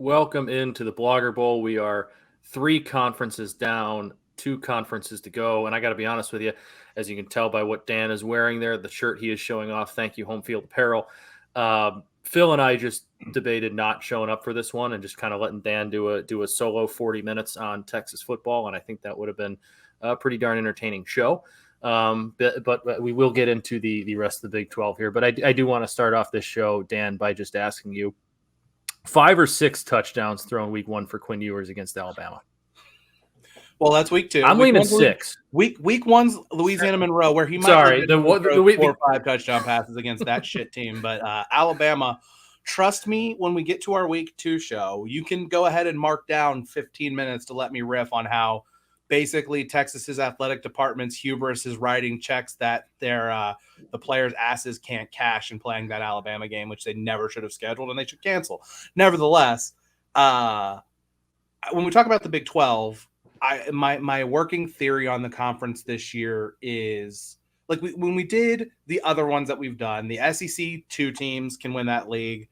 Welcome into the Blogger Bowl. We are 3 conferences down, 2 conferences to go. And I got to be honest with you, as you can tell by what Dan is wearing there, the shirt he is showing off. Thank you, Home Field Apparel. Phil and I just debated not showing up for this one and just kind of letting Dan do a solo 40 minutes on Texas football. And I think that would have been a pretty darn entertaining show. But we will get into the rest of the Big 12 here. But I do want to start off this show, Dan, by just asking you, 5 or 6 touchdowns thrown week 1 for Quinn Ewers against Alabama. Well, that's week 2. I'm leaning 6. Week 1's Louisiana Monroe, where he might throw 4 or 5 touchdown passes against that shit team. But Alabama, trust me, when we get to our week 2 show, you can go ahead and mark down 15 minutes to let me riff on how basically Texas's athletic department's hubris is writing checks that the players' asses can't cash in playing that Alabama game, which they never should have scheduled and they should cancel. Nevertheless, when we talk about the Big 12, my working theory on the conference this year is like when we did the other ones that we've done, the SEC 2 teams can win that league.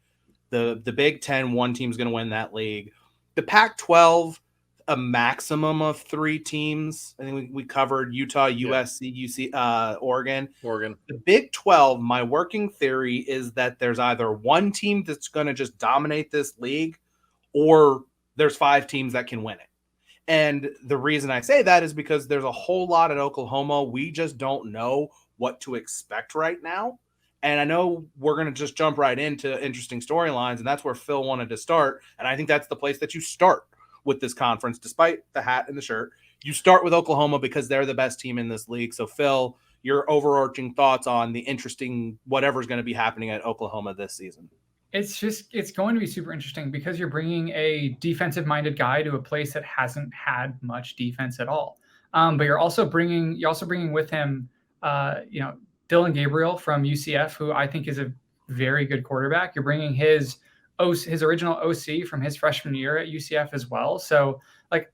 The Big 10 1 team's going to win that league. The Pac-12, a maximum of 3 teams. I think we covered Utah, USC, UC, Oregon. The Big 12, my working theory is that there's either one team that's going to just dominate this league or there's 5 teams that can win it. And the reason I say that is because there's a whole lot at Oklahoma. We just don't know what to expect right now. And I know we're going to just jump right into interesting storylines, and that's where Phil wanted to start. And I think that's the place that you start with this conference, despite the hat and the shirt. You start with Oklahoma because they're the best team in this league. So, Phil, your overarching thoughts on the interesting whatever's going to be happening at Oklahoma this season. It's going to be super interesting because you're bringing a defensive-minded guy to a place that hasn't had much defense at all. But you're also bringing with him, Dylan Gabriel from UCF, who I think is a very good quarterback. You're bringing his original OC from his freshman year at UCF as well. So,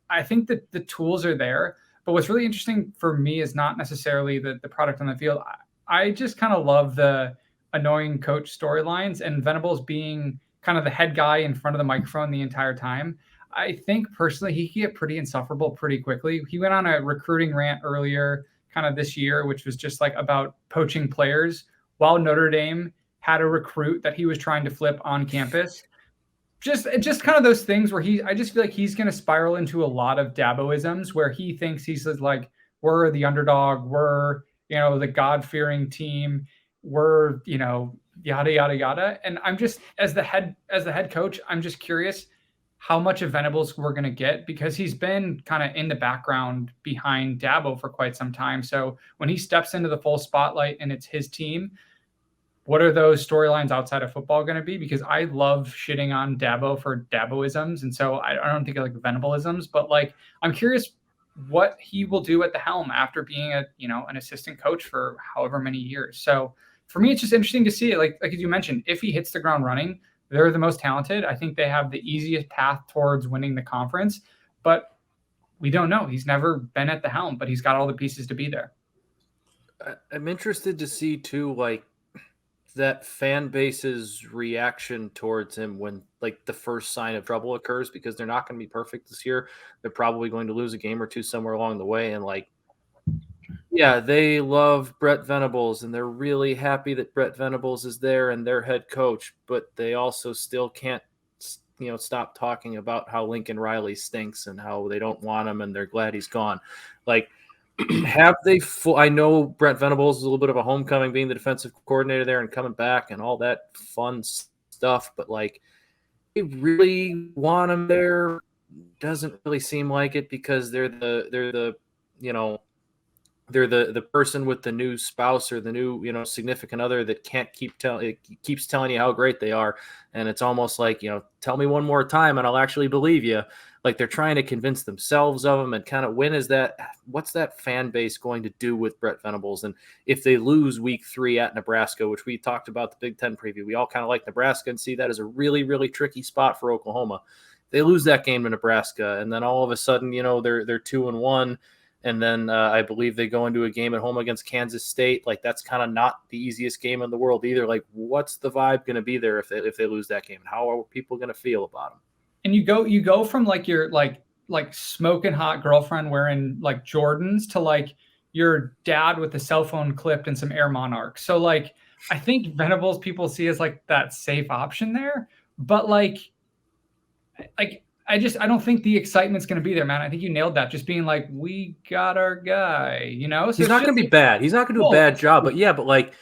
I think that the tools are there. But what's really interesting for me is not necessarily the product on the field. I just kind of love the annoying coach storylines and Venables being kind of the head guy in front of the microphone the entire time. I think personally he can get pretty insufferable pretty quickly. He went on a recruiting rant earlier kind of this year, which was just about poaching players while Notre Dame had a recruit that he was trying to flip on campus. Just kind of those things where I just feel like he's going to spiral into a lot of Daboisms where he thinks he's like, we're the underdog, we're, the God-fearing team, we're, yada, yada, yada. And I'm just, as the head coach, I'm just curious how much of Venables we're going to get because he's been kind of in the background behind Dabo for quite some time. So when he steps into the full spotlight and it's his team, what are those storylines outside of football going to be? Because I love shitting on Dabo for Daboisms. And so I don't think like Venableisms, but I'm curious what he will do at the helm after being an assistant coach for however many years. So for me, it's just interesting to see it. Like as you mentioned, if he hits the ground running, they're the most talented. I think they have the easiest path towards winning the conference, but we don't know. He's never been at the helm, but he's got all the pieces to be there. I'm interested to see too, that fan base's reaction towards him when the first sign of trouble occurs, because they're not going to be perfect this year. They're probably going to lose a game or two somewhere along the way. And yeah, they love Brett Venables and they're really happy that Brett Venables is there and their head coach, but they also still can't, stop talking about how Lincoln Riley stinks and how they don't want him and they're glad he's gone. Have they I know Brett Venables is a little bit of a homecoming being the defensive coordinator there and coming back and all that fun stuff, but they really want him there. Doesn't really seem like it because they're the person with the new spouse or the new, significant other that keeps telling you how great they are. And it's almost like, tell me one more time and I'll actually believe you. They're trying to convince themselves of him and kind of what's that fan base going to do with Brett Venables? And if they lose week 3 at Nebraska, which we talked about the Big Ten preview, we all kind of like Nebraska and see that as a really, really tricky spot for Oklahoma. They lose that game to Nebraska. And then all of a sudden, they're 2-1. And then I believe they go into a game at home against Kansas State. That's kind of not the easiest game in the world either. What's the vibe going to be there if they lose that game? How are people going to feel about them? and you go from like your like smoking hot girlfriend wearing like Jordans to like your dad with the cell phone clipped and some Air Monarchs. So like I think Venables people see as like that safe option there, but like I don't think the excitement's going to be there, man. I think you nailed that. Just being like, we got our guy, you know. So he's not going to be bad. He's not going to do a bad job. But yeah, but like,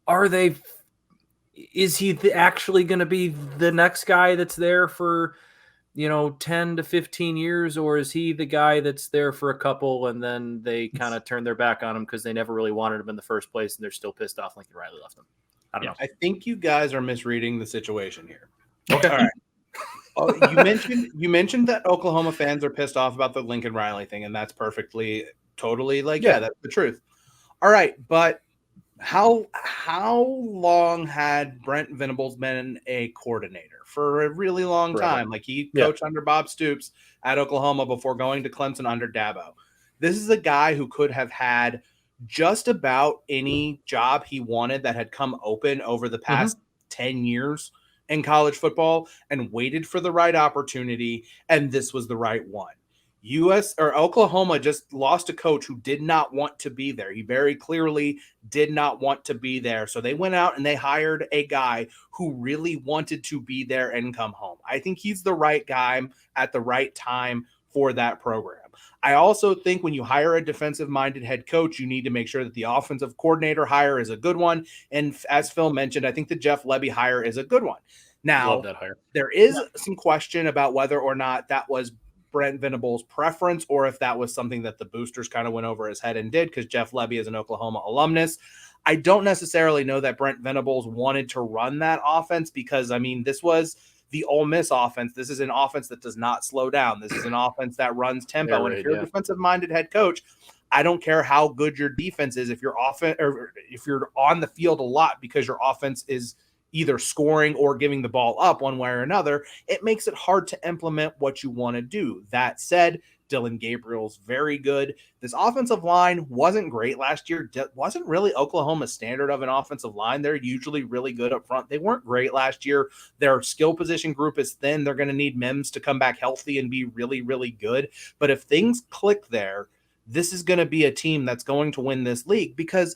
are they? Is he actually going to be the next guy that's there for 10 to 15 years, or is he the guy that's there for a couple and then they kind of turn their back on him because they never really wanted him in the first place and they're still pissed off Lincoln Riley left him? I don't know. I think you guys are misreading the situation here. Okay. All right. You mentioned that Oklahoma fans are pissed off about the Lincoln Riley thing, and that's totally like, yeah, that's the truth. All right, but how long had Brent Venables been a coordinator? For a really long time. Like he coached under Bob Stoops at Oklahoma before going to Clemson under Dabo. This is a guy who could have had just about any job he wanted that had come open over the past 10 years in college football and waited for the right opportunity, and this was the right one. Oklahoma just lost a coach who did not want to be there. He very clearly did not want to be there. So they went out and they hired a guy who really wanted to be there and come home. I think he's the right guy at the right time for that program. I also think when you hire a defensive-minded head coach, you need to make sure that the offensive coordinator hire is a good one. And as Phil mentioned, I think the Jeff Lebby hire is a good one. Now, love that hire. There is some question about whether or not that was Brent Venables' preference or if that was something that the boosters kind of went over his head and did, because Jeff Lebby is an Oklahoma alumnus. I don't necessarily know that Brent Venables wanted to run that offense because, I mean, this was the Ole Miss offense. This is an offense that does not slow down. This is an offense that runs tempo. And if you're a defensive-minded head coach, I don't care how good your defense is. If you're on the field a lot because your offense is either scoring or giving the ball up one way or another, it makes it hard to implement what you want to do. That said, Dylan Gabriel's very good. This offensive line wasn't great last year. Wasn't really Oklahoma's standard of an offensive line. They're usually really good up front. They weren't great last year. Their skill position group is thin. They're going to need Mims to come back healthy and be really, really good. But if things click there, this is going to be a team that's going to win this league because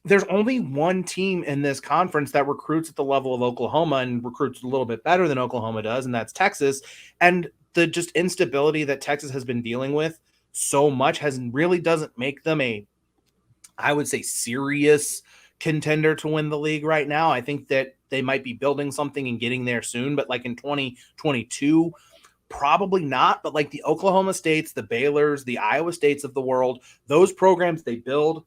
there's only one team in this conference that recruits at the level of Oklahoma and recruits a little bit better than Oklahoma does, and that's Texas. And the just instability that Texas has been dealing with so much really doesn't make them I would say, serious contender to win the league right now. I think that they might be building something and getting there soon, but like in 2022, probably not. But like the Oklahoma States, the Baylors, the Iowa States of the world, those programs, they build,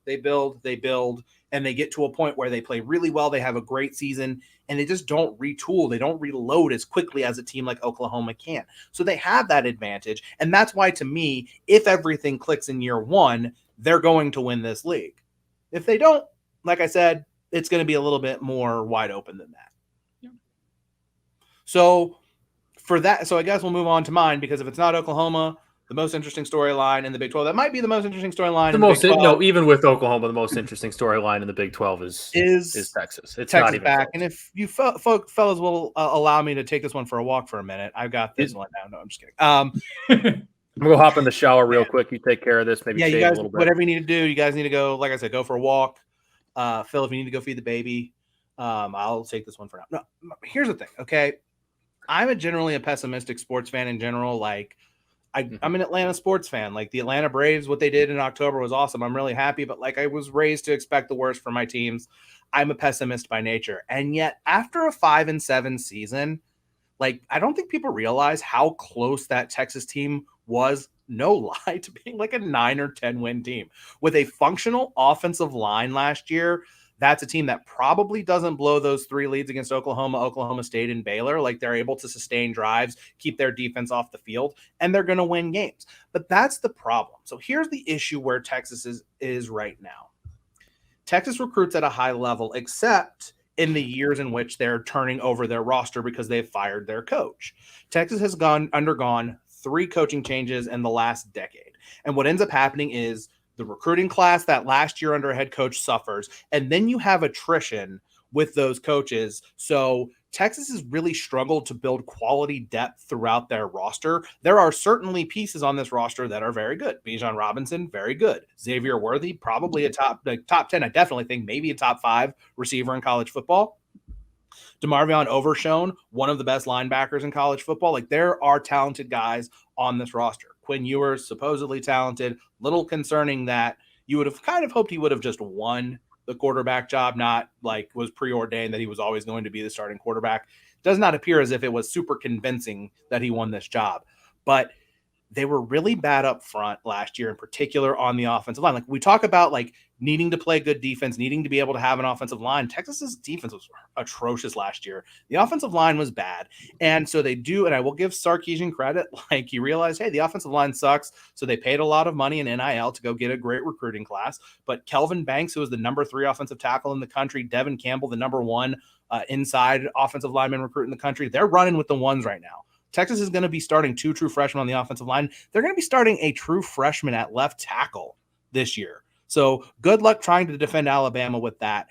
and they get to a point where they play really well. They have a great season, and they just don't retool. They don't reload as quickly as a team like Oklahoma can. So they have that advantage. And that's why, to me, if everything clicks in year one, they're going to win this league. If they don't, like I said, it's going to be a little bit more wide open than that. Yeah. So I guess we'll move on to mine, because if it's not Oklahoma, the most interesting storyline in the Big 12, that might be the most interesting storyline in the Big 12. No, even with Oklahoma, the most interesting storyline in the Big 12 is Texas. It's Texas not even back. close. And if you fellas will allow me to take this one for a walk for a minute, I've got this one now. No, I'm just kidding. I'm gonna go hop in the shower real quick. You take care of this. Maybe you shave guys, a little bit. Whatever you need to do. You guys need to go. Like I said, go for a walk. Phil, if you need to go feed the baby, I'll take this one for now. No, here's the thing. Okay, I'm generally a pessimistic sports fan in general. Like, I'm an Atlanta sports fan. Like the Atlanta Braves, what they did in October was awesome. I'm really happy, but like I was raised to expect the worst for my teams. I'm a pessimist by nature. And yet after a 5-7 season, like I don't think people realize how close that Texas team was, no lie, to being like a 9 or 10 win team with a functional offensive line last year. That's a team that probably doesn't blow those 3 leads against Oklahoma, Oklahoma State, and Baylor. Like they're able to sustain drives, keep their defense off the field, and they're going to win games. But that's the problem. So here's the issue where Texas is right now. Texas recruits at a high level, except in the years in which they're turning over their roster because they've fired their coach. Texas has undergone 3 coaching changes in the last decade. And what ends up happening is the recruiting class that last year under a head coach suffers, and then you have attrition with those coaches. So Texas has really struggled to build quality depth throughout their roster. There are certainly pieces on this roster that are very good. Bijan Robinson, very good. Xavier Worthy, probably a top 10. I definitely think maybe a top 5 receiver in college football. DeMarvion Overshone, one of the best linebackers in college football. Like, there are talented guys on this roster. Quinn Ewers, supposedly talented. Little concerning that you would have kind of hoped he would have just won the quarterback job, not like was preordained that he was always going to be the starting quarterback. It does not appear as if it was super convincing that he won this job. But they were really bad up front last year, in particular on the offensive line. Like, we talk about like needing to play good defense, needing to be able to have an offensive line. Texas's defense was atrocious last year. The offensive line was bad. And so they do, and I will give Sarkisian credit, like he realized, hey, the offensive line sucks. So they paid a lot of money in NIL to go get a great recruiting class. But Kelvin Banks, who was the number 3 offensive tackle in the country, Devin Campbell, the number 1 inside offensive lineman recruit in the country, they're running with the ones right now. Texas is going to be starting 2 true freshmen on the offensive line. They're going to be starting a true freshman at left tackle this year. So good luck trying to defend Alabama with that.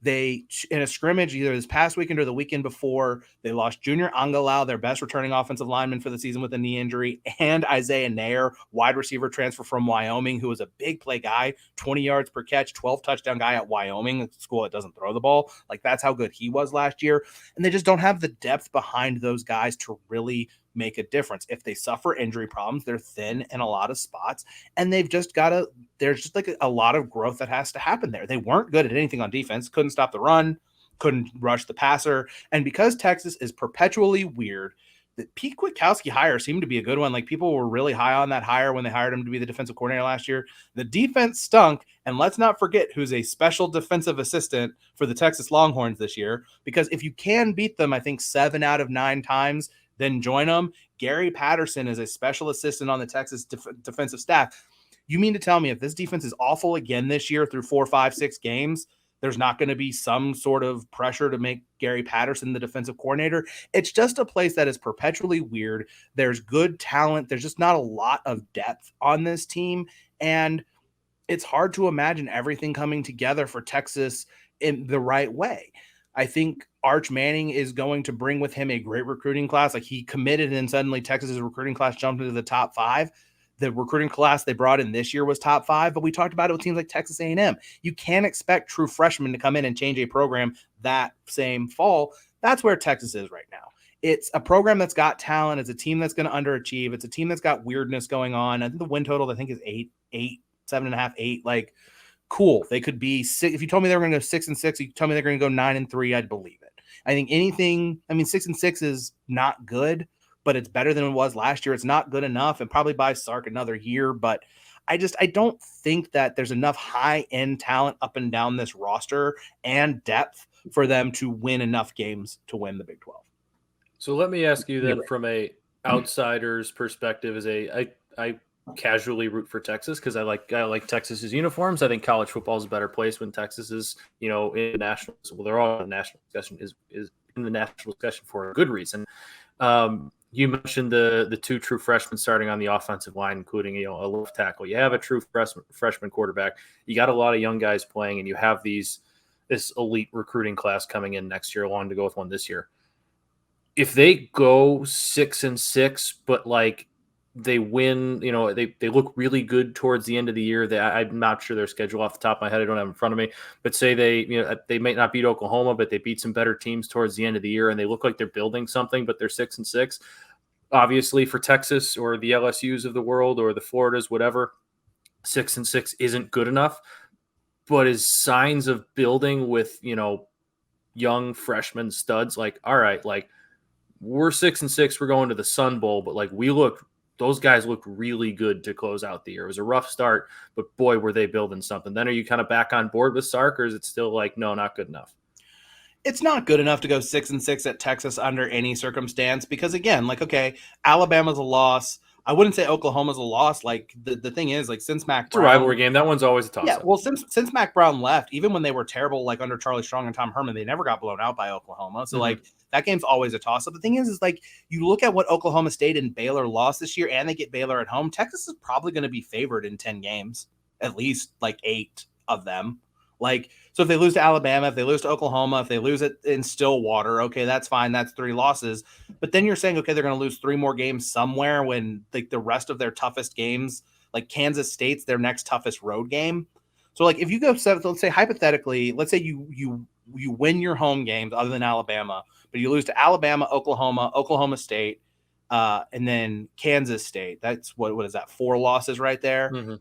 They, in a scrimmage either this past weekend or the weekend before, they lost Junior Angalau, their best returning offensive lineman for the season with a knee injury, and Isaiah Nair, wide receiver transfer from Wyoming, who was a big play guy, 20 yards per catch, 12 touchdown guy at Wyoming, a school that doesn't throw the ball. Like, that's how good he was last year. And they just don't have the depth behind those guys to really make a difference. If they suffer injury problems, they're thin in a lot of spots, and they've just got to, there's just like a lot of growth that has to happen there. They weren't good at anything on defense, couldn't stop the run, couldn't rush the passer. And because Texas is perpetually weird, the Pete Kwiatkowski hire seemed to be a good one. Like, people were really high on that hire when they hired him to be the defensive coordinator last year. The defense stunk. And let's not forget who's a special defensive assistant for the Texas Longhorns this year, because if you can beat them, I think 7 out of 9 times, then join them. Gary Patterson is a special assistant on the Texas defensive staff. You mean to tell me if this defense is awful again this year through 4, 5, 6 games, there's not going to be some sort of pressure to make Gary Patterson the defensive coordinator? It's just a place that is perpetually weird. There's good talent. There's just not a lot of depth on this team. And it's hard to imagine everything coming together for Texas in the right way. I think Arch Manning is going to bring with him a great recruiting class. Like, he committed and suddenly Texas's recruiting class jumped into the top 5. The recruiting class they brought in this year was top 5, but we talked about it with teams like Texas A&M. You can't expect true freshmen to come in and change a program that same fall. That's where Texas is right now. It's a program that's got talent. It's a team that's going to underachieve. It's a team that's got weirdness going on. I think the win total, I think, is 7.5, 8. Like, cool. They could be 6. If you told me they were going to go 6-6, you told me they're going to go 9-3, I'd believe it. I think anything, 6-6 is not good, but it's better than it was last year. It's not good enough, and probably buys Sark another year. But I don't think that there's enough high-end talent up and down this roster and depth for them to win enough games to win the Big 12. So let me ask you then, from a outsider's perspective, I casually root for Texas because I like Texas's uniforms. I think college football is a better place when Texas is, in the national. Well, they're all in the national discussion, is in the national discussion for a good reason. You mentioned the 2 true freshmen starting on the offensive line, including a left tackle. You have a true freshman quarterback. You got a lot of young guys playing, and you have this elite recruiting class coming in next year, along to go with one this year. If they go 6-6, but like they win, they look really good towards the end of the year. I'm not sure their schedule off the top of my head. I don't have it in front of me, but say they might not beat Oklahoma, but they beat some better teams towards the end of the year, and they look like they're building something, but they're 6-6. Obviously, for Texas or the LSUs of the world or the Floridas, whatever, 6-6 isn't good enough, but is signs of building with, young freshman studs. Like, all right, like, we're 6-6, we're going to the Sun Bowl, but like, those guys look really good to close out the year. It was a rough start, but boy, were they building something. Then are you kind of back on board with Sark, or is it still like, no, not good enough? It's not good enough to go 6-6 at Texas under any circumstance, because again, like, okay, Alabama's a loss. I wouldn't say Oklahoma's a loss. Like, the thing is, like, since Mac Brown, it's a rivalry game. That one's always a toss-up. Yeah, well, since Mac Brown left, even when they were terrible, like under Charlie Strong and Tom Herman, they never got blown out by Oklahoma. So like, that game's always a toss-up. The thing is like, you look at what Oklahoma State and Baylor lost this year, and they get Baylor at home. Texas is probably going to be favored in 10 games, at least like 8 of them. Like, so if they lose to Alabama, if they lose to Oklahoma, if they lose it in Stillwater, okay, that's fine. That's 3 losses. But then you're saying, okay, they're going to lose 3 more games somewhere when like the rest of their toughest games, like Kansas State's their next toughest road game. So like if you go, let's say hypothetically, let's say you win your home games other than Alabama, but you lose to Alabama, Oklahoma State, and then Kansas State. That's what is that? 4 losses right there. Mm-hmm.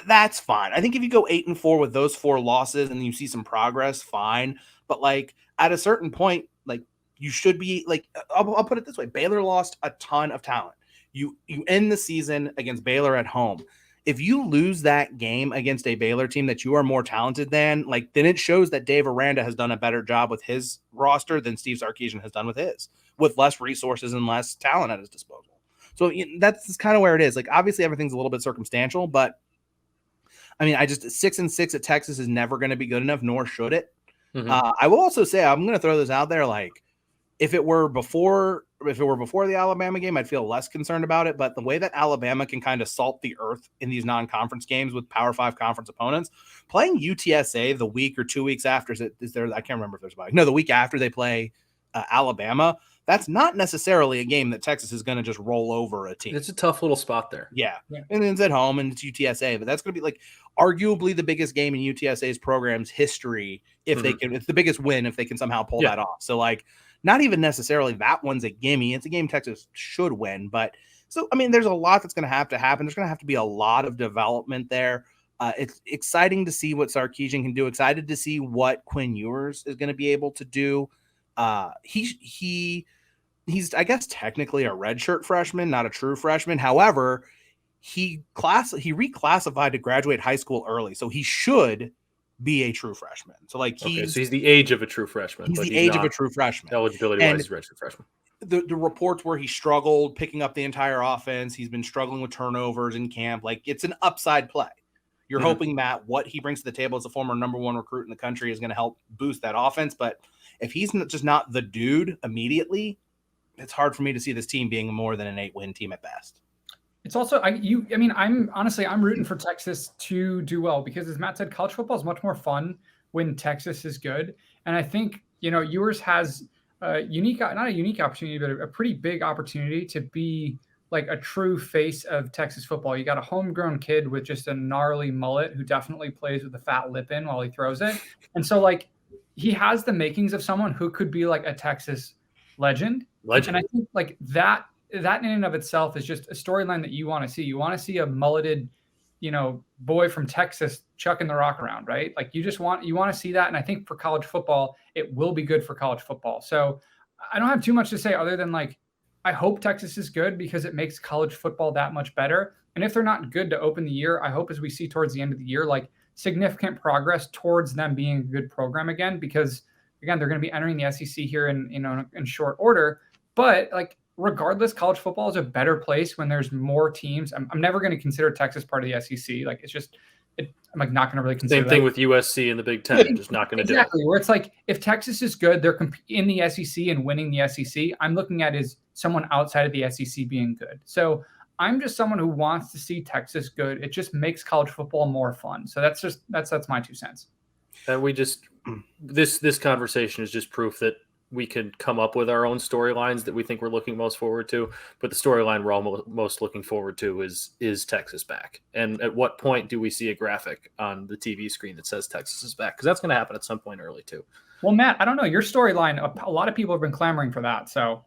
That's fine. I think if you go 8-4 with those 4 losses and you see some progress, fine. But like at a certain point, like you should be like, I'll put it this way: Baylor lost a ton of talent. You end the season against Baylor at home. If you lose that game against a Baylor team that you are more talented than, like, then it shows that Dave Aranda has done a better job with his roster than Steve Sarkisian has done with his, with less resources and less talent at his disposal. So that's kind of where it is. Like, obviously everything's a little bit circumstantial, but I mean, 6-6 at Texas is never going to be good enough, nor should it. Mm-hmm. I will also say, I'm going to throw this out there. Like, if it were before the Alabama game, I'd feel less concerned about it. But the way that Alabama can kind of salt the earth in these non-conference games with Power 5 conference opponents, playing UTSA the week or 2 weeks after, I can't remember if there's a bye. No, the week after they play Alabama, that's not necessarily a game that Texas is going to just roll over a team. It's a tough little spot there. Yeah. And it's at home and it's UTSA, but that's going to be like arguably the biggest game in UTSA's program's history. If they can, it's the biggest win if they can somehow pull that off. So like, not even necessarily that one's a gimme. It's a game Texas should win. But so, I mean, there's a lot that's going to have to happen. There's going to have to be a lot of development there. It's exciting to see what Sarkisian can do. Excited to see what Quinn Ewers is going to be able to do. He's, I guess, technically a redshirt freshman, not a true freshman. However, he reclassified to graduate high school early. So he should be a true freshman. So like so he's the age of a true freshman. He's the age of a true freshman. Eligibility-wise, he's a redshirt freshman. The reports where he struggled picking up the entire offense, he's been struggling with turnovers in camp. Like, it's an upside play. You're hoping, Matt, what he brings to the table as a former number 1 recruit in the country is going to help boost that offense. But if he's just not the dude immediately, it's hard for me to see this team being more than an 8-win team at best. It's also, I'm rooting for Texas to do well because, as Matt said, college football is much more fun when Texas is good. And I think, Ewers has not a unique opportunity, but a pretty big opportunity to be like a true face of Texas football. You got a homegrown kid with just a gnarly mullet who definitely plays with a fat lip in while he throws it. And so like he has the makings of someone who could be like a Texas legend. And I think like that in and of itself is just a storyline that you want to see. You want to see a mulleted, boy from Texas chucking the rock around, right? Like you want to see that. And I think for college football, it will be good for college football. So I don't have too much to say other than like, I hope Texas is good because it makes college football that much better. And if they're not good to open the year, I hope as we see towards the end of the year, like significant progress towards them being a good program again, because again, they're going to be entering the SEC here in short order. But like, regardless, college football is a better place when there's more teams. I'm never going to consider Texas part of the SEC. Like I'm like not going to really consider. Same thing with USC and the Big Ten. Just not going to do it. Exactly. Where it's like if Texas is good, they're in the SEC and winning the SEC. I'm looking at is someone outside of the SEC being good. So I'm just someone who wants to see Texas good. It just makes college football more fun. So that's my 2 cents. And we just this conversation is just proof that we can come up with our own storylines that we think we're looking most forward to. But the storyline we're all most looking forward to is Texas back. And at what point do we see a graphic on the TV screen that says Texas is back? Because that's going to happen at some point early too. Well, Matt, I don't know. Your storyline, a lot of people have been clamoring for that. So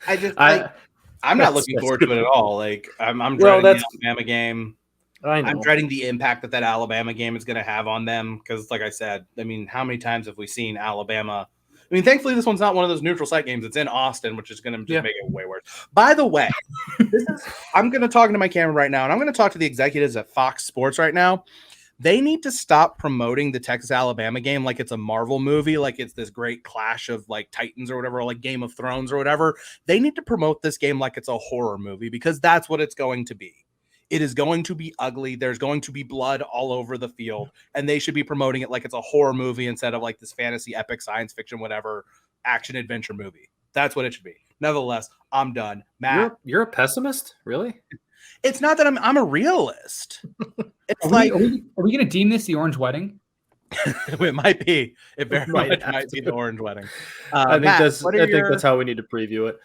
I'm not looking forward to it at all. Like I'm dreading the Alabama game. I'm dreading the impact that Alabama game is going to have on them because, like I said, I mean, how many times have we seen Alabama? I mean, thankfully, this one's not one of those neutral site games. It's in Austin, which is going to just make it way worse. By the way, I'm going to talk into my camera right now, and I'm going to talk to the executives at Fox Sports right now. They need to stop promoting the Texas-Alabama game like it's a Marvel movie, like it's this great clash of like Titans or whatever, or like Game of Thrones or whatever. They need to promote this game like it's a horror movie because that's what it's going to be. It is going to be ugly. There's going to be blood all over the field, and they should be promoting it like it's a horror movie instead of like this fantasy, epic, science fiction, whatever, action adventure movie. That's what it should be. Nevertheless, I'm done. Matt, you're a pessimist, really? It's not that I'm a realist. It's are we going to deem this the Orange Wedding? It might be. It very much might be the Orange Wedding. I think that's how we need to preview it.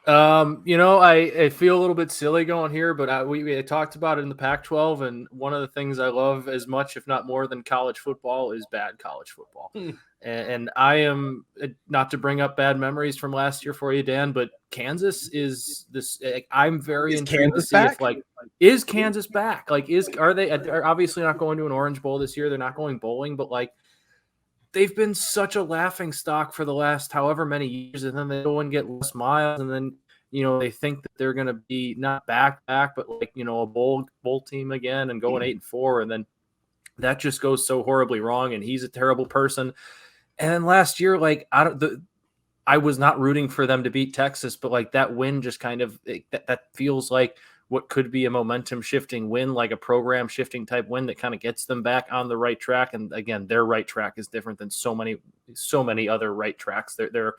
I feel a little bit silly going here, but we talked about it in the Pac-12, and one of the things I love as much, if not more, than college football is bad college football. And I am, not to bring up bad memories from last year for you, Dan, but Kansas is this. I'm very intrigued to see if is Kansas back? Are obviously not going to an Orange Bowl this year? They're not going bowling, but they've been such a laughing stock for the last however many years, and then they go and get Les Miles, and then they think that they're going to be not back, but a bowl team again and going 8-4, and then that just goes so horribly wrong. And he's a terrible person. And then last year, I was not rooting for them to beat Texas, but that win just kind of that feels like what could be a momentum shifting win, like a program shifting type win that kind of gets them back on the right track. And again, their right track is different than so many other right tracks. They're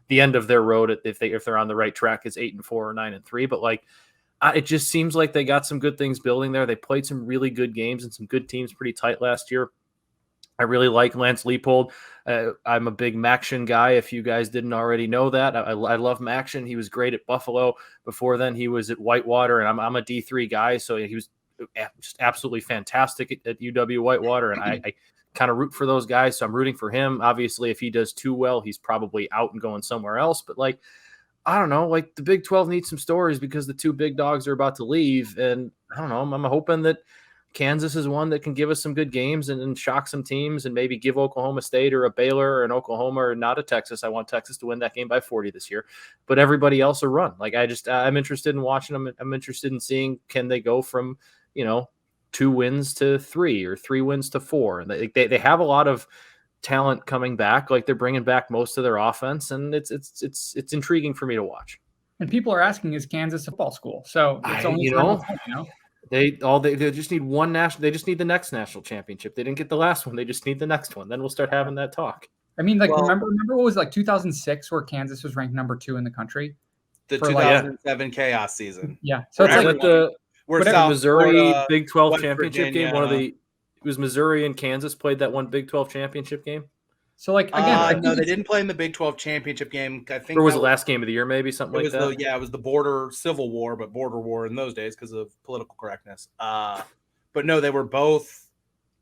the end of their road if they're on the right track is 8-4 or 9-3. But it just seems like they got some good things building there. They played some really good games and some good teams pretty tight last year. I really like Lance Leipold. I'm a big Maction guy. If you guys didn't already know that, I love Maction. He was great at Buffalo. Before then, he was at Whitewater, and I'm a D3 guy, so he was just absolutely fantastic at UW Whitewater, and I kind of root for those guys, so I'm rooting for him. Obviously, if he does too well, he's probably out and going somewhere else, but I don't know, the Big 12 needs some stories because the two big dogs are about to leave, and I don't know, I'm hoping that Kansas is one that can give us some good games and shock some teams and maybe give Oklahoma State or a Baylor or an Oklahoma or not a Texas. I want Texas to win that game by 40 this year, but everybody else a run. I'm interested in watching them. I'm interested in seeing, can they go from, 2 wins to 3 or 3 wins to 4? And they have a lot of talent coming back. They're bringing back most of their offense, and it's intriguing for me to watch. And people are asking, is Kansas a football school? So it's only They just need one national. They just need the next national championship. They didn't get the last one. They just need the next one. Then we'll start having that talk. I mean, remember what was 2006 where Kansas was ranked number 2 in the country? The 2007 chaos season. Yeah. So it's South Missouri Florida, Big 12 West championship Virginia. game. It was Missouri and Kansas played that one Big 12 championship game. So again, no, they didn't play in the Big 12 championship game. I think, or was the last game of the year, maybe something like that. It was the border civil war, but border war in those days because of political correctness. But no, they were both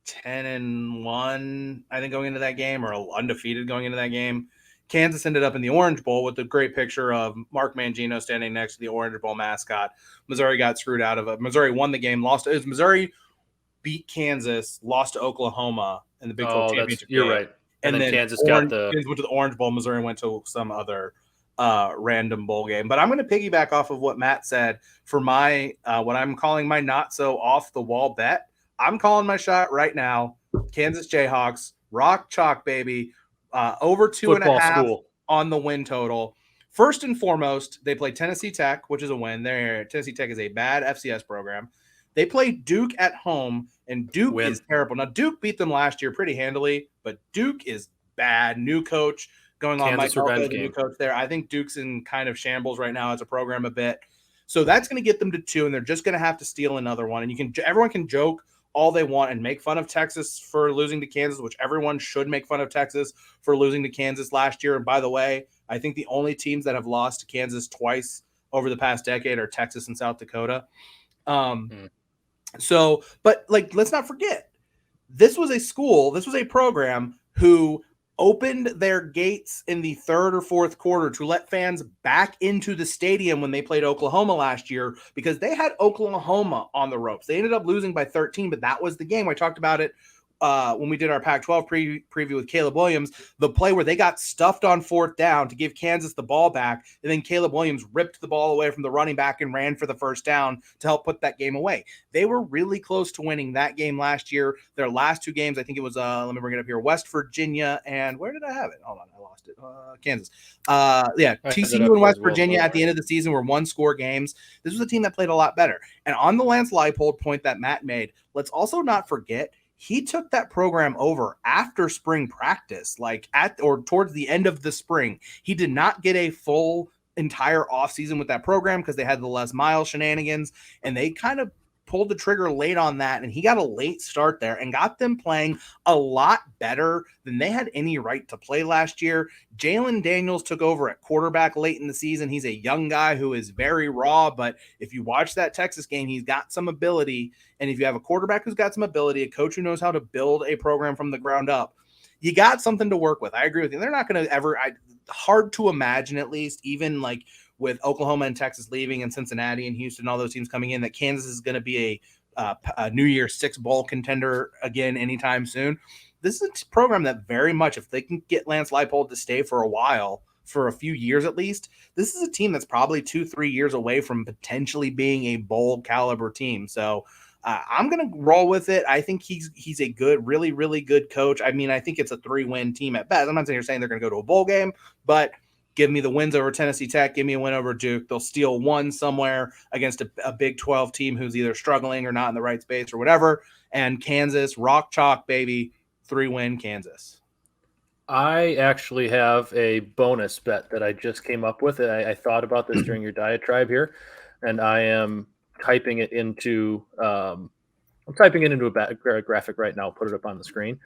10-1, I think, going into that game, or undefeated going into that game. Kansas ended up in the Orange Bowl with the great picture of Mark Mangino standing next to the Orange Bowl mascot. Missouri got screwed out of it. Missouri won the game, lost. It was Missouri beat Kansas, lost to Oklahoma in the Big 12 championship game. You're right. And then Kansas went to the Orange Bowl. Missouri went to some other random bowl game. But I'm going to piggyback off of what Matt said for my what I'm calling my not so off the wall bet. I'm calling my shot right now. Kansas Jayhawks, rock chalk, baby. Over 2.5 on the win total. First and foremost, they play Tennessee Tech, which is a win. Tennessee Tech is a bad FCS program. They play Duke at home, and Duke is terrible. Now, Duke beat them last year pretty handily, but Duke is bad. New coach going on. Mike Gundy, the new coach there. I think Duke's in kind of shambles right now as a program a bit. So that's going to get them to 2, and they're just going to have to steal another one. And everyone can joke all they want and make fun of Texas for losing to Kansas, which everyone should make fun of Texas for losing to Kansas last year. And by the way, I think the only teams that have lost to Kansas twice over the past decade are Texas and South Dakota. So, but let's not forget, this was a program who opened their gates in the 3rd or 4th quarter to let fans back into the stadium when they played Oklahoma last year, because they had Oklahoma on the ropes. They ended up losing by 13, but that was the game. I talked about it when we did our Pac-12 preview with Caleb Williams, the play where they got stuffed on 4th down to give Kansas the ball back, and then Caleb Williams ripped the ball away from the running back and ran for the first down to help put that game away. They were really close to winning that game last year. Their last 2 games, I think it was, let me bring it up here, West Virginia, and where did I have it? Hold on, I lost it. Kansas. TCU and West Virginia at the end of the season were 1-score games. This was a team that played a lot better. And on the Lance Leipold point that Matt made, let's also not forget, he took that program over after spring practice, towards the end of the spring. He did not get a full entire offseason with that program because they had the Les Miles shenanigans, and they kind of pulled the trigger late on that, and he got a late start there and got them playing a lot better than they had any right to play last year. Jalen Daniels took over at quarterback late in the season. He's a young guy who is very raw, but if you watch that Texas game, he's got some ability. And if you have a quarterback who's got some ability, a coach who knows how to build a program from the ground up, you got something to work with. I agree with you. They're not going to ever, hard to imagine at least, even like with Oklahoma and Texas leaving and Cincinnati and Houston, all those teams coming in, that Kansas is going to be a New Year's Six bowl contender again anytime soon. This is a program that very much, if they can get Lance Leipold to stay for a while, for a few years at least, this is a team that's probably 2-3 years away from potentially being a bowl caliber team. So I'm going to roll with it. I think he's a good, really, really good coach. I mean, I think it's a 3-win team at best. I'm not saying they're going to go to a bowl game, but give me the wins over Tennessee Tech. Give me a win over Duke. They'll steal one somewhere against a Big 12 team who's either struggling or not in the right space or whatever. And Kansas, rock chalk, baby, 3-win Kansas. I actually have a bonus bet that I just came up with. I thought about this during your diatribe here, and I am typing it into a graphic right now. I'll put it up on the screen.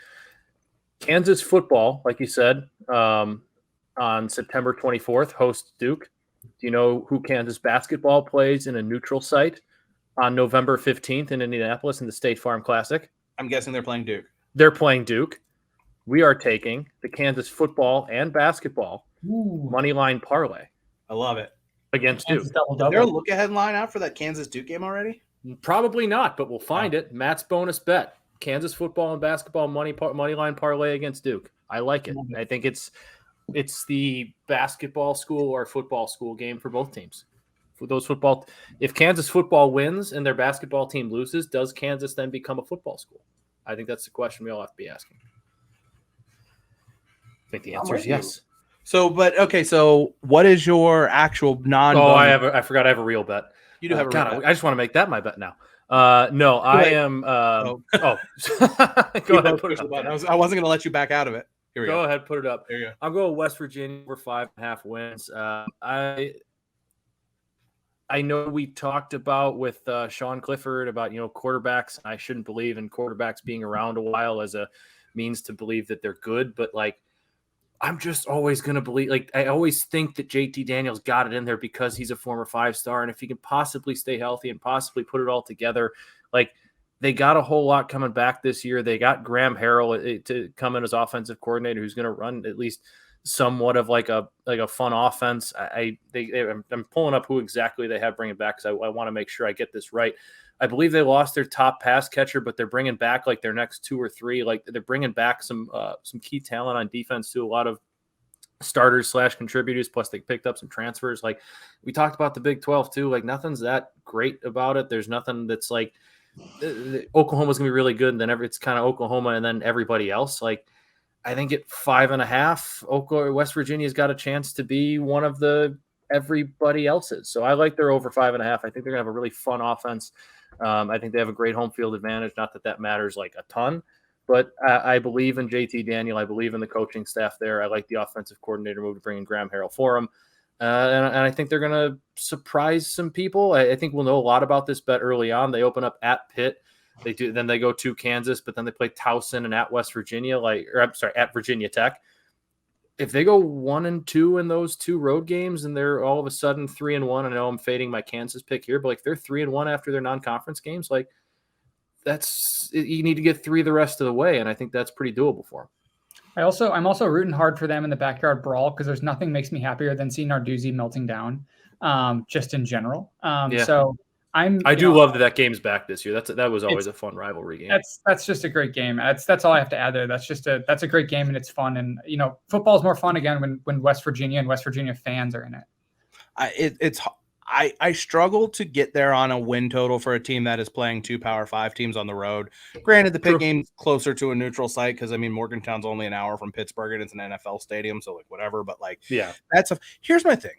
Kansas football, like you said, on September 24th, hosts Duke. Do you know who Kansas basketball plays in a neutral site on November 15th in Indianapolis in the State Farm Classic? I'm guessing they're playing Duke. They're playing Duke. We are taking the Kansas football and basketball money line parlay. I love it. Against Duke. Is there a look-ahead line out for that Kansas-Duke game already? Probably not, but we'll find it. Matt's bonus bet. Kansas football and basketball money line parlay against Duke. I like it. I think it's the basketball school or football school game for both teams. For those football, if Kansas football wins and their basketball team loses, does Kansas then become a football school? I think that's the question we all have to be asking. I think the answer is yes. So what is your actual non? Oh, I forgot I have a real bet. You do have a real bet. I just want to make that my bet now. No, I am. Go ahead, put it up. I wasn't going to let you back out of it. Here we go. Go ahead, put it up. There you go. I'll go West Virginia for 5.5 wins. I know we talked about with Sean Clifford about quarterbacks. I shouldn't believe in quarterbacks being around a while as a means to believe that they're good, but I'm just always going to believe, I always think that JT Daniels got it in there because he's a former 5-star. And if he can possibly stay healthy and possibly put it all together, they got a whole lot coming back this year. They got Graham Harrell to come in as offensive coordinator, who's going to run at least somewhat of a fun offense. I'm pulling up who exactly they have bringing back, because I want to make sure I get this right. I believe they lost their top pass catcher, but they're bringing back their next 2 or 3. They're bringing back some key talent on defense too. A lot of starters / contributors. Plus they picked up some transfers. We talked about the Big 12 too. Nothing's that great about it. There's nothing that's Oklahoma's gonna be really good, and then it's kind of Oklahoma and then everybody else. I think at 5.5, West Virginia's got a chance to be one of the everybody else's. So I like their over 5.5. I think they're gonna have a really fun offense. I think they have a great home field advantage. Not that matters a ton, but I believe in JT Daniel. I believe in the coaching staff there. I like the offensive coordinator move to bring in Graham Harrell for him. And I think they're going to surprise some people. I think we'll know a lot about this bet early on. They open up at Pitt. Then they go to Kansas, but then they play Towson and at West Virginia, at Virginia Tech. If they go 1-2 in those 2 road games and they're all of a sudden 3-1, I know I'm fading my Kansas pick here, but if they're 3-1 after their non-conference games, you need to get 3 the rest of the way. And I think that's pretty doable for them. I'm also rooting hard for them in the backyard brawl, because there's nothing makes me happier than seeing Narduzzi melting down, just in general. So I do love that game's back this year. That was always a fun rivalry game. That's just a great game. That's all I have to add there. That's a great game, and it's fun. And football is more fun again when West Virginia and West Virginia fans are in it. I struggle to get there on a win total for a team that is playing 2 Power 5 teams on the road. Granted, the Pitt game's closer to a neutral site because Morgantown's only an hour from Pittsburgh and it's an NFL stadium, so whatever. But here's my thing.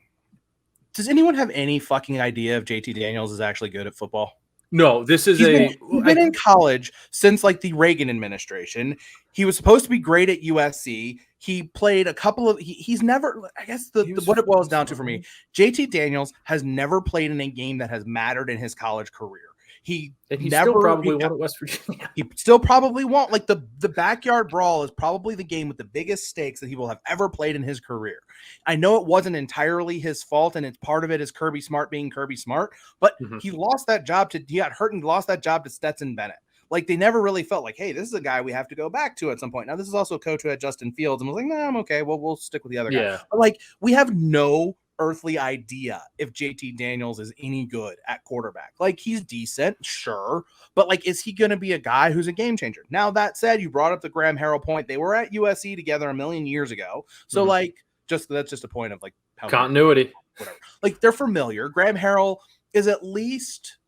Does anyone have any fucking idea if JT Daniels is actually good at football? No, he's been in college since the Reagan administration. He was supposed to be great at USC. He played a couple of. He's never. I guess what it boils down to for me, JT Daniels has never played in a game that has mattered in his college career. He still probably won at West Virginia. He still probably won't. Like the backyard brawl is probably the game with the biggest stakes that he will have ever played in his career. I know it wasn't entirely his fault, and it's part of it is Kirby Smart being Kirby Smart, but he lost that job he got hurt and lost that job to Stetson Bennett. Like they never really felt like, hey, this is a guy we have to go back to at some point. Now this is also a coach who had Justin Fields and was like, nah, I'm okay. Well, we'll stick with the other guy. But like we have no earthly idea if JT Daniels is any good at quarterback. Like he's decent, sure, but like is he going to be a guy who's a game changer? Now that said, you brought up the Graham Harrell point. They were at USC together a million years ago. So like that's just a point of like how continuity. Whatever. Like they're familiar. Graham Harrell is at least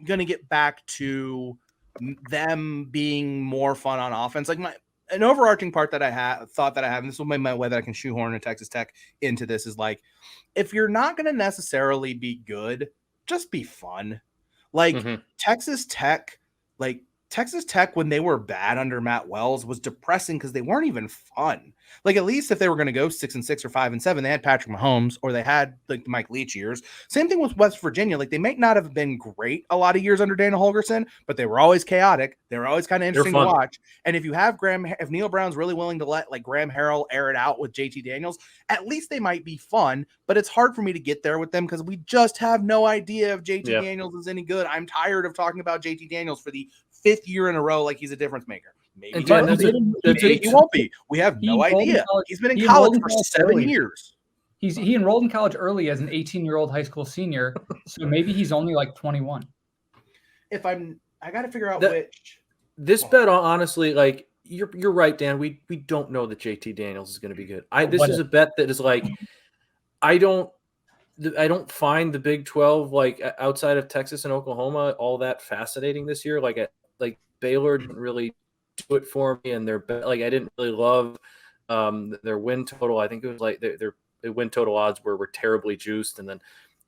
going to get back to them being more fun on offense. Like an overarching part that I thought that I have, and this will be my way that I can shoehorn a Texas Tech into this, is like, if you're not going to necessarily be good, just be fun. Like Texas Tech, when they were bad under Matt Wells was depressing because they weren't even fun. Like at least if they were going to go 6-6 or 5-7, they had Patrick Mahomes or they had like the Mike Leach years. Same thing with West Virginia. Like they may not have been great a lot of years under Dana Holgorsen, but they were always chaotic. They were always kind of interesting to watch. And if you have if Neil Brown's really willing to let like Graham Harrell air it out with JT Daniels, at least they might be fun. But it's hard for me to get there with them because we just have no idea if JT Daniels is any good. I'm tired of talking about JT Daniels for the 5th year in a row like he's a difference maker. Maybe he won't be. We have no idea. He's been in college for 7 years. He enrolled in college early as an 18-year-old high school senior, so maybe he's only like 21. I got to figure out which. This bet, honestly, like you're right, Dan. We don't know that JT Daniels is going to be good. This is a bet that is like, I don't find the Big 12 like outside of Texas and Oklahoma all that fascinating this year. Like Baylor didn't really do it for me, and I didn't really love their win total. I think it was like their win total odds were terribly juiced, and then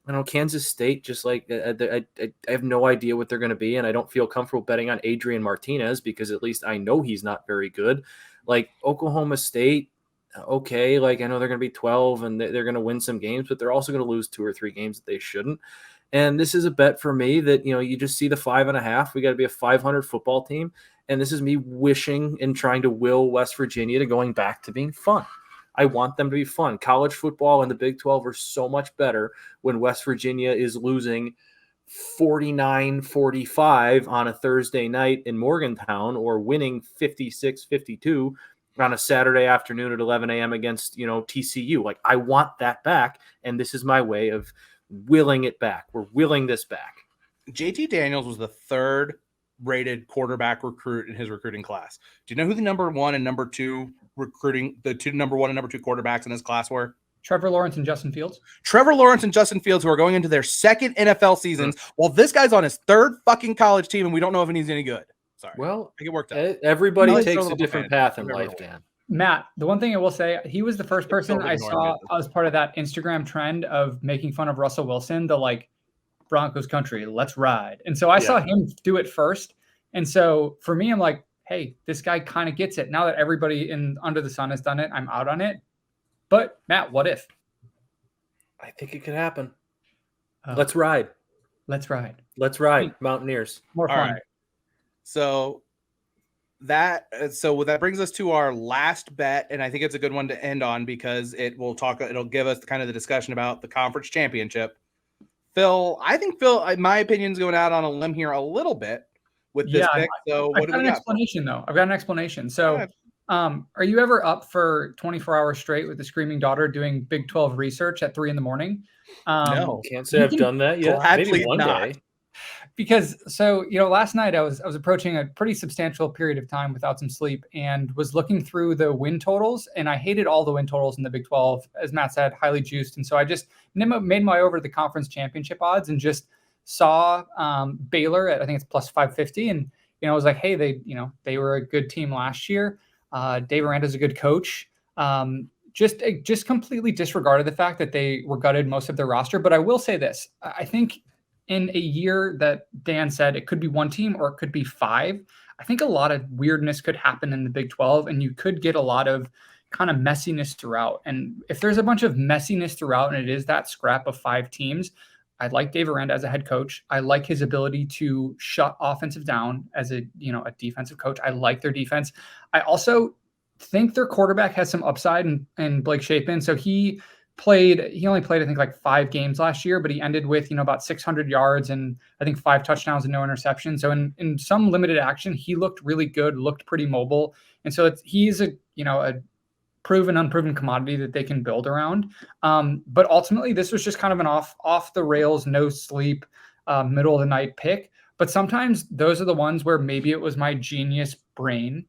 I don't know, Kansas State just like I have no idea what they're going to be, and I don't feel comfortable betting on Adrian Martinez because at least I know he's not very good. Like Oklahoma State, okay, like I know they're going to be 12 and they're going to win some games, but they're also going to lose 2 or 3 games that they shouldn't. And this is a bet for me that, you just see the 5.5. We got to be a 500 football team. And this is me wishing and trying to will West Virginia to going back to being fun. I want them to be fun. College football and the Big 12 are so much better when West Virginia is losing 49-45 on a Thursday night in Morgantown or winning 56-52 on a Saturday afternoon at 11 a.m. against, TCU. Like, I want that back, and this is my way of willing it back. We're willing this back. JT Daniels was the 3rd rated quarterback recruit in his recruiting class. Do you know who the number 1 and number 2 number 1 and number 2 quarterbacks in his class were? Trevor Lawrence and Justin Fields. Trevor Lawrence and Justin Fields, who are going into their 2nd NFL seasons, while this guy's on his 3rd fucking college team, and we don't know if he's any good. Sorry. Well, I get worked up. Everybody takes a different path in life, Dan. Matt, the one thing I will say, he was the first person I saw as part of that Instagram trend of making fun of Russell Wilson, the like Broncos country, let's ride. And so I saw him do it first. And so for me, I'm like, hey, this guy kind of gets it. Now that everybody under the sun has done it, I'm out on it. But Matt, what if? I think it could happen. Let's ride. Let's ride. Let's ride. Mountaineers. More fun. All right. So that brings us to our last bet, and I think it's a good one to end on because it'll give us kind of the discussion about the conference championship. I think Phil, my opinion, is going out on a limb here a little bit with this pick. So I've got an explanation, though. I've got an explanation. So are you ever up for 24 hours straight with a screaming daughter doing Big 12 research at 3 a.m? No, can't say I've done that yet. Maybe one day. Because last night I was approaching a pretty substantial period of time without some sleep and was looking through the win totals, and I hated all the win totals in the Big 12, as Matt said, highly juiced. And so I just made my way over to the conference championship odds and just saw Baylor at, I think it's plus 550. And, I was like, hey, they were a good team last year. Dave Aranda's a good coach. Just completely disregarded the fact that they were gutted most of their roster. But I will say this, I think in a year that Dan said it could be one team or it could be 5, I think a lot of weirdness could happen in the Big 12, and you could get a lot of kind of messiness throughout. And if there's a bunch of messiness throughout and it is that scrap of 5 teams, I like Dave Aranda as a head coach. I like his ability to shut offensive down as a defensive coach. I like their defense. I also think their quarterback has some upside in Blake Shapen. So he only played, I think, like 5 games last year, but he ended with, about 600 yards and I think 5 touchdowns and no interceptions. So in some limited action, he looked really good, looked pretty mobile. And so he's a proven, unproven commodity that they can build around. But ultimately, this was just kind of an off the rails, no sleep, middle of the night pick. But sometimes those are the ones where maybe it was my genius brain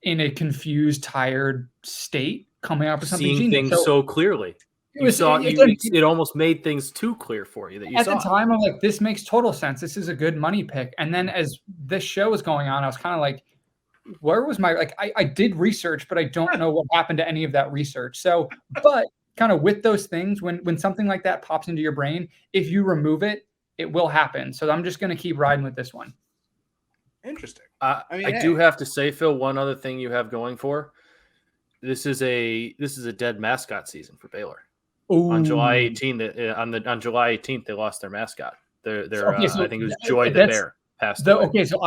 in a confused, tired state coming up with something seeing genius. things so clearly. It almost made things too clear for you that you saw. At the time, I'm like, this makes total sense. This is a good money pick. And then as this show was going on, I was kind of like, where was my, like, I did research, but I don't know what happened to any of that research. So, but kind of with those things, when something like that pops into your brain, if you remove it, it will happen. So I'm just going to keep riding with this one. Interesting. I do have to say, Phil, one other thing you have going for this is a dead mascot season for Baylor. Ooh. On July 18th, on July 18th, they lost their mascot. I think it was Joy the Bear passed away. Okay, so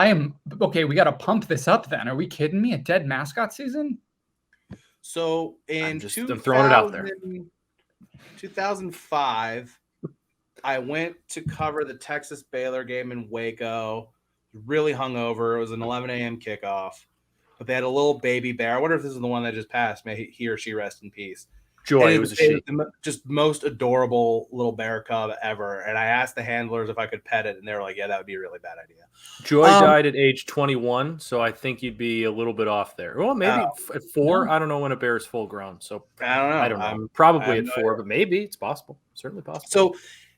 we got to pump this up then. Are we kidding me? A dead mascot season? So I'm throwing it out there. 2005, I went to cover the Texas Baylor game in Waco. Really hungover. It was an 11 a.m. kickoff, but they had a little baby bear. I wonder if this is the one that just passed. May he or she rest in peace. Joy, it was just most adorable little bear cub ever. And I asked the handlers if I could pet it, and they were like, "Yeah, that would be a really bad idea." Joy died at age 21, so I think you'd be a little bit off there. Well, maybe at 4. I don't know when a bear is full grown, so I don't know. Probably at 4, but maybe it's possible. Certainly possible. So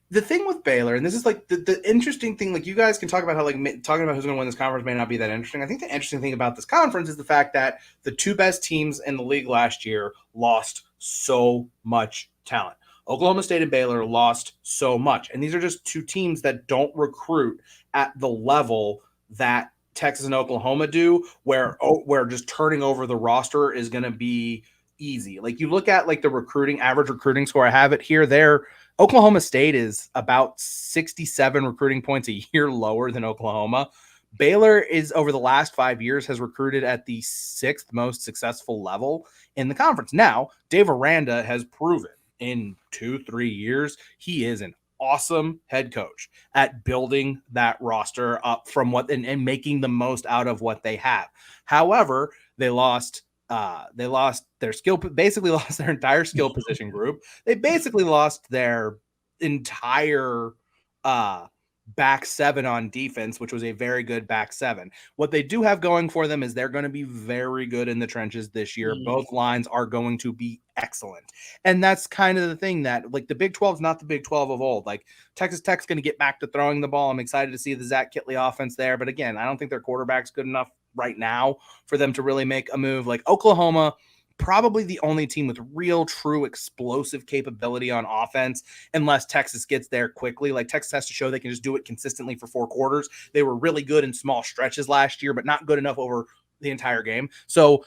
the thing with Baylor, and this is like the interesting thing, like you guys can talk about how like talking about who's going to win this conference may not be that interesting. I think the interesting thing about this conference is the fact that the 2 best teams in the league last year lost so much talent. Oklahoma State and Baylor lost so much. And these are just 2 teams that don't recruit at the level that Texas and Oklahoma do, where just turning over the roster is going to be easy. Like you look at like the average recruiting score, I have it here. Oklahoma State is about 67 recruiting points a year lower than Oklahoma. Baylor is, over the last 5 years, has recruited at the 6th most successful level in the conference. Now, Dave Aranda has proven in 2-3 years, he is an awesome head coach at building that roster up from and making the most out of what they have. However, they lost their skill, basically lost their entire skill position group. They basically lost their entire back 7 on defense, which was a very good back 7. What they do have going for them is they're going to be very good in the trenches this year. Both lines are going to be excellent. And that's kind of the thing that, like, the Big 12 is not the Big 12 of old. Like, Texas Tech's going to get back to throwing the ball. I'm excited to see the Zach Kitley offense there. But again, I don't think their quarterback's good enough right now for them to really make a move. Like Oklahoma, probably the only team with real, true, explosive capability on offense, unless Texas gets there quickly. Like Texas has to show they can just do it consistently for 4 quarters. They were really good in small stretches last year, but not good enough over the entire game. So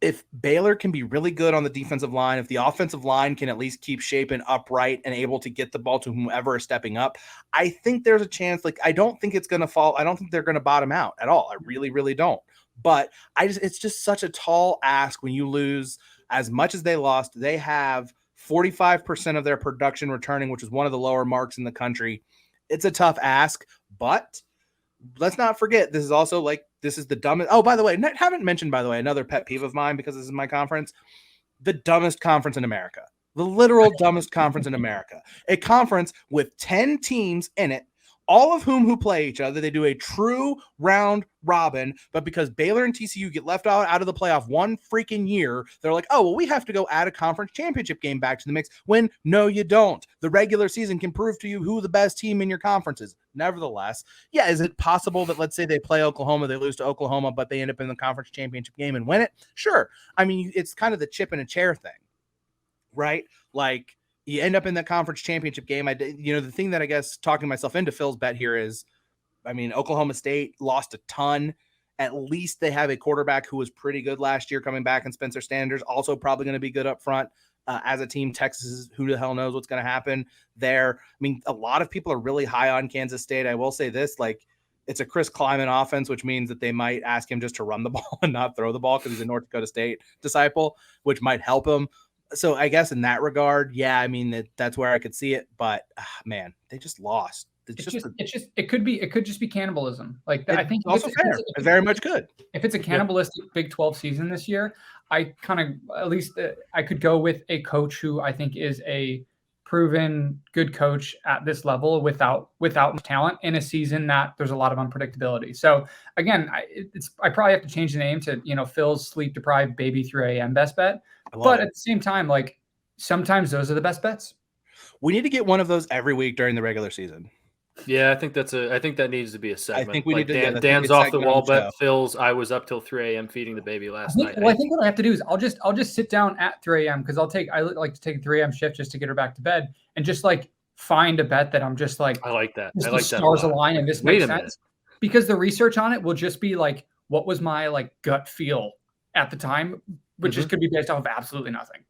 if Baylor can be really good on the defensive line, if the offensive line can at least keep Shapen upright and able to get the ball to whomever is stepping up, I think there's a chance. Like, I don't think it's going to fall. I don't think they're going to bottom out at all. I really, really don't. But it's just such a tall ask when you lose as much as they lost. They have 45% of their production returning, which is one of the lower marks in the country. It's a tough ask, but let's not forget, this is also like, this is the dumbest. Oh, by the way, haven't mentioned, by the way, another pet peeve of mine, because this is my conference, the dumbest conference in America, the literal dumbest conference in America, a conference with 10 teams in it, all of who play each other. They do a true round robin, but because Baylor and TCU get left out of the playoff one freaking year, they're like, oh, well, we have to go add a conference championship game back to the mix, when no, you don't. The regular season can prove to you who the best team in your conference is. Nevertheless, yeah, is it possible that, let's say they play Oklahoma, they lose to Oklahoma, but they end up in the conference championship game and win it? Sure. I mean, it's kind of the chip in a chair thing, right? Like, you end up in the conference championship game. The thing that I guess talking myself into Phil's bet here is, I mean, Oklahoma State lost a ton. At least they have a quarterback who was pretty good last year coming back, and Spencer Sanders also probably going to be good up front. as a team. Texas, who the hell knows what's going to happen there. I mean, a lot of people are really high on Kansas State. I will say this, like, it's a Chris Kleiman offense, which means that they might ask him just to run the ball and not throw the ball because he's a North Dakota State disciple, which might help him. So I guess in that regard, yeah, I mean, that's where I could see it. But man, they just lost. It could just be cannibalism. Like, I think also fair. It very much could. If it's a cannibalistic Big 12 season this year, I kind of, at least I could go with a coach who I think is a proven good coach at this level without talent in a season that there's a lot of unpredictability. So again, I probably have to change the name to, Phil's sleep deprived baby 3 a.m. best bet. But at the same time, like, sometimes those are the best bets. We need to get one of those every week during the regular season. Yeah, I think that needs to be a segment. I think we need to. Dan's off the wall bet. Phil's. I was up till 3 a.m. feeding the baby last night. Well, I think what I have to do is I'll just sit down at 3 a.m. because I like to take a 3 a.m. shift just to get her back to bed and just like find a bet that I'm just like. I like that. I like that. Stars align and this makes sense because the research on it will just be like, what was my like gut feel at the time, which just could be based off of absolutely nothing.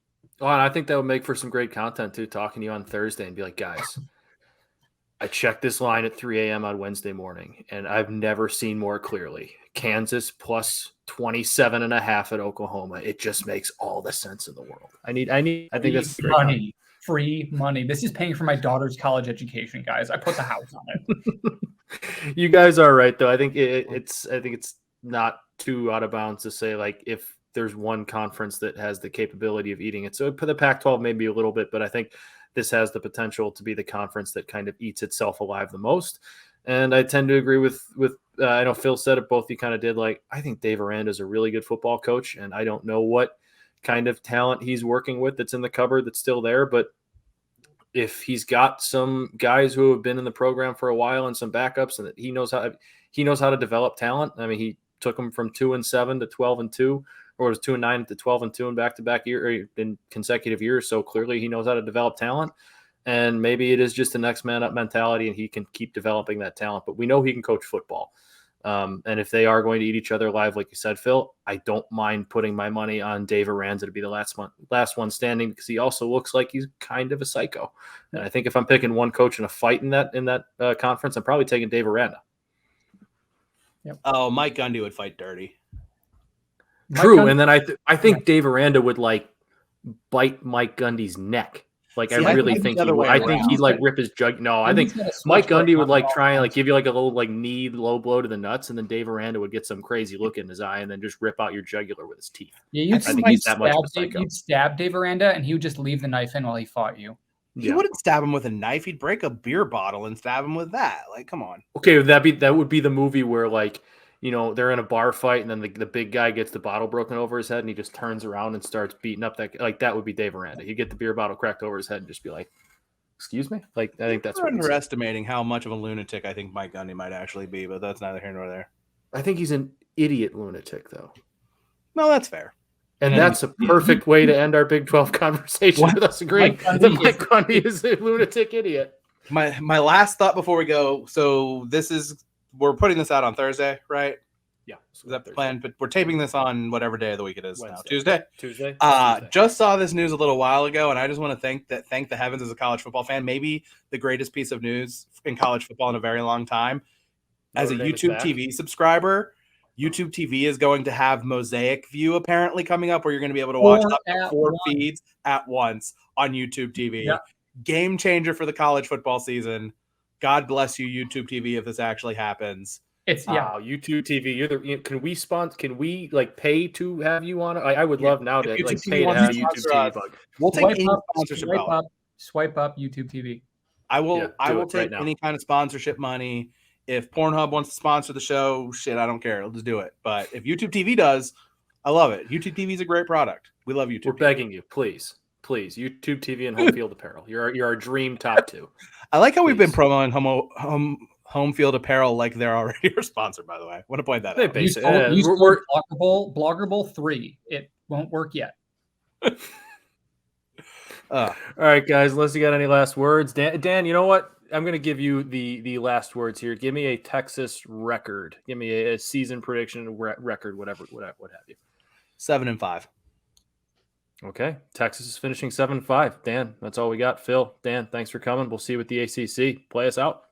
Oh, and I think that would make for some great content too. Talking to you on Thursday and be like, guys. I checked this line at 3 a.m. on Wednesday morning, and I've never seen more clearly. Kansas plus 27.5 at Oklahoma. It just makes all the sense in the world. I think that's free money. This is paying for my daughter's college education, guys. I put the house on it. You guys are right, though. I think it's not too out of bounds to say, like, if there's one conference that has the capability of eating it. So for the Pac-12, maybe a little bit, but I think this has the potential to be the conference that kind of eats itself alive the most. And I tend to agree with I know Phil said it, both you kind of did. Like, I think Dave Aranda is a really good football coach, and I don't know what kind of talent he's working with that's in the cupboard that's still there. But if he's got some guys who have been in the program for a while and some backups, and that he knows how to develop talent. I mean, he took them from 2-7 to 12-2. Or it was 2-9 to 12-2 in back-to-back year in consecutive years. So clearly he knows how to develop talent, and maybe it is just the next man up mentality, and he can keep developing that talent. But we know he can coach football, and if they are going to eat each other alive, like you said, Phil, I don't mind putting my money on Dave Aranda to be the last one standing because he also looks like he's kind of a psycho. And I think if I'm picking one coach in a fight in that conference, I'm probably taking Dave Aranda. Yep. Oh, Mike Gundy would fight dirty. True, and then I think Dave Aranda would like bite Mike Gundy's neck. Like, I really think he would. I think he'd like rip his jug. No, I think Mike Gundy would like try and like give you like a little like knee low blow to the nuts, and then Dave Aranda would get some crazy look in his eye and then just rip out your jugular with his teeth. Yeah, I think he's that much of a psycho. You'd stab Dave Aranda, and he would just leave the knife in while he fought you. He wouldn't stab him with a knife. He'd break a beer bottle and stab him with that. Like, come on. Okay, that would be the movie where like, they're in a bar fight and then the big guy gets the bottle broken over his head and he just turns around and starts beating up that would be Dave Aranda. He'd get the beer bottle cracked over his head and just be like, excuse me? Like, I think that's what underestimating how much of a lunatic I think Mike Gundy might actually be, but that's neither here nor there. I think he's an idiot lunatic, though. No, that's fair. And that's a perfect way to end our Big 12 conversation with us agreeing that Mike Gundy is a lunatic idiot. My last thought before we go, so we're putting this out on Thursday, right? Yeah. Is that the plan? But we're taping this on whatever day of the week it is Wednesday. now. Tuesday? Tuesday. Just saw this news a little while ago, and I just want to thank the heavens as a college football fan. Maybe the greatest piece of news in college football in a very long time. As a YouTube TV subscriber, YouTube TV is going to have Mosaic View apparently coming up, where you're going to be able to watch up to 4 feeds at once on YouTube TV. Yeah. Game changer for the college football season. God bless you, YouTube TV, if this actually happens. YouTube TV. Can we like pay to have you on it? I would love now to like pay to have YouTube TV. We'll take any sponsorship. Swipe up YouTube TV. I will take any kind of sponsorship money. If Pornhub wants to sponsor the show, shit, I don't care. I'll just do it. But if YouTube TV does, I love it. YouTube TV is a great product. We love YouTube. We're begging you, please, YouTube TV and Home Field Apparel. You're our dream top two. I like how we've been promoting Home Field Apparel like they're already our sponsor, by the way. I want to point that out. Use Bloggerable 3. It won't work yet. All right, guys, unless you got any last words. Dan, you know what? I'm going to give you the last words here. Give me a Texas record. Give me a season prediction record, whatever, what have you. 7-5. Okay. Texas is finishing 7-5. Dan, that's all we got. Phil, Dan, thanks for coming. We'll see you with the ACC. Play us out.